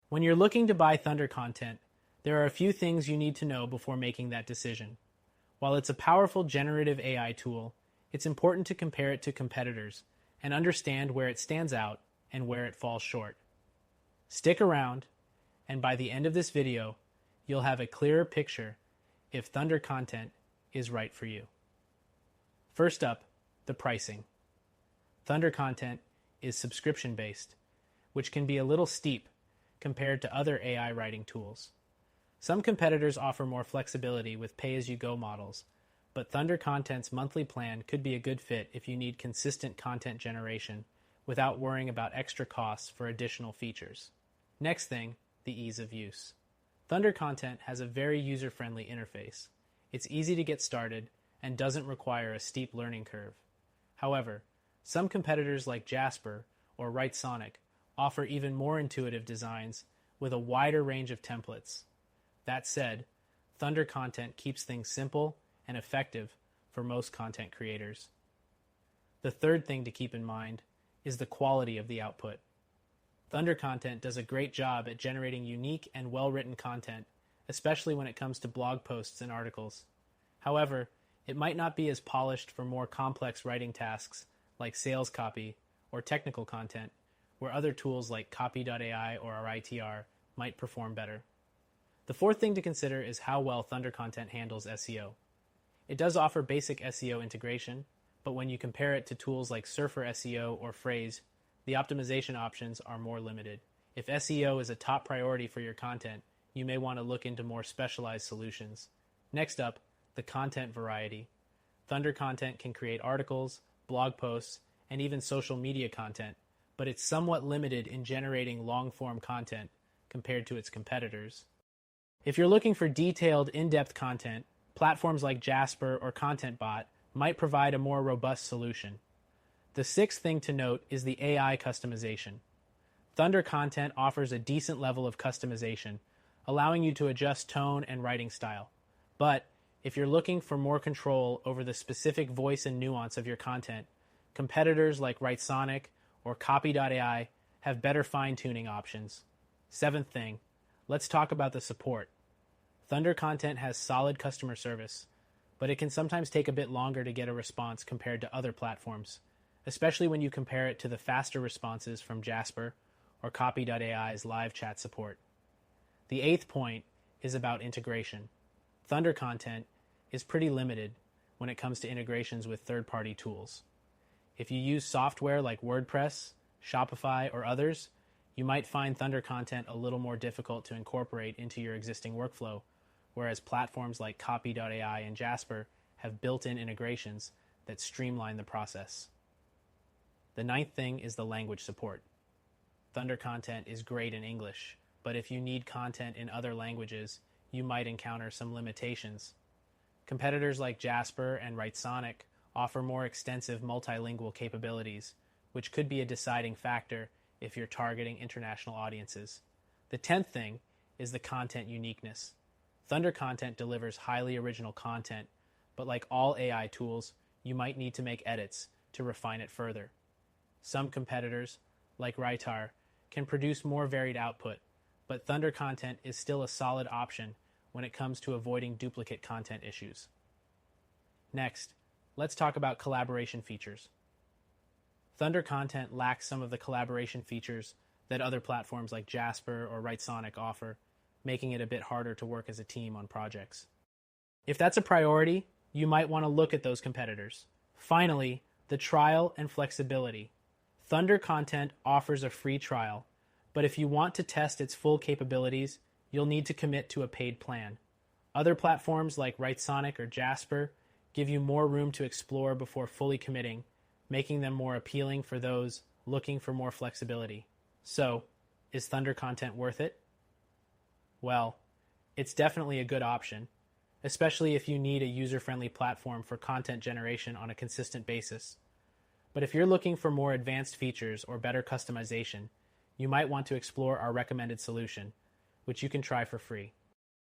When you're looking to buy Thunder content, there are a few things you need to know before making that decision. While it's a powerful generative AI tool, it's important to compare it to competitors and understand where it stands out and where it falls short. Stick around, and by the end of this video, you'll have a clearer picture if Thunder content is right for you. First up, the pricing. Thunder content is subscription-based, which can be a little steep compared to other AI writing tools. Some competitors offer more flexibility with pay-as-you-go models, but Thunder Content's monthly plan could be a good fit if you need consistent content generation without worrying about extra costs for additional features. Next thing, the ease of use. Thunder Content has a very user-friendly interface. It's easy to get started and doesn't require a steep learning curve. However, some competitors like Jasper or Writesonic offer even more intuitive designs with a wider range of templates. That said, Thunder Content keeps things simple and effective for most content creators. The third thing to keep in mind is the quality of the output. Thunder Content does a great job at generating unique and well-written content, especially when it comes to blog posts and articles. However, it might not be as polished for more complex writing tasks like sales copy or technical content, where other tools like Copy.ai or RITR might perform better. The fourth thing to consider is how well Thunder Content handles SEO. It does offer basic SEO integration, but when you compare it to tools like Surfer SEO or Phrase, the optimization options are more limited. If SEO is a top priority for your content, you may want to look into more specialized solutions. Next up, the content variety. Thunder Content can create articles, blog posts, and even social media content, but it's somewhat limited in generating long-form content compared to its competitors. If you're looking for detailed, in-depth content, platforms like Jasper or ContentBot might provide a more robust solution. The sixth thing to note is the AI customization. Thunder Content offers a decent level of customization, allowing you to adjust tone and writing style. But if you're looking for more control over the specific voice and nuance of your content, competitors like Writesonic or Copy.ai have better fine-tuning options. Seventh thing, let's talk about the support. Thunder Content has solid customer service, but it can sometimes take a bit longer to get a response compared to other platforms, especially when you compare it to the faster responses from Jasper or Copy.ai's live chat support. The eighth point is about integration. Thunder Content is pretty limited when it comes to integrations with third-party tools. If you use software like WordPress, Shopify, or others, you might find Thunder Content a little more difficult to incorporate into your existing workflow, whereas platforms like Copy.ai and Jasper have built-in integrations that streamline the process. The ninth thing is the language support. Thunder Content is great in English, but if you need content in other languages, you might encounter some limitations. Competitors like Jasper and Writesonic offer more extensive multilingual capabilities, which could be a deciding factor if you're targeting international audiences. The 10th thing is the content uniqueness. Thunder Content delivers highly original content, but like all AI tools, you might need to make edits to refine it further. Some competitors, like RITR, can produce more varied output, but Thunder Content is still a solid option when it comes to avoiding duplicate content issues. Next, let's talk about collaboration features. Thunder Content lacks some of the collaboration features that other platforms like Jasper or Writesonic offer, making it a bit harder to work as a team on projects. If that's a priority, you might want to look at those competitors. Finally, the trial and flexibility. Thunder Content offers a free trial, but if you want to test its full capabilities, you'll need to commit to a paid plan. Other platforms like Writesonic or Jasper give you more room to explore before fully committing, making them more appealing for those looking for more flexibility. So, is Thunder Content worth it? Well, it's definitely a good option, especially if you need a user-friendly platform for content generation on a consistent basis. But if you're looking for more advanced features or better customization, you might want to explore our recommended solution, which you can try for free.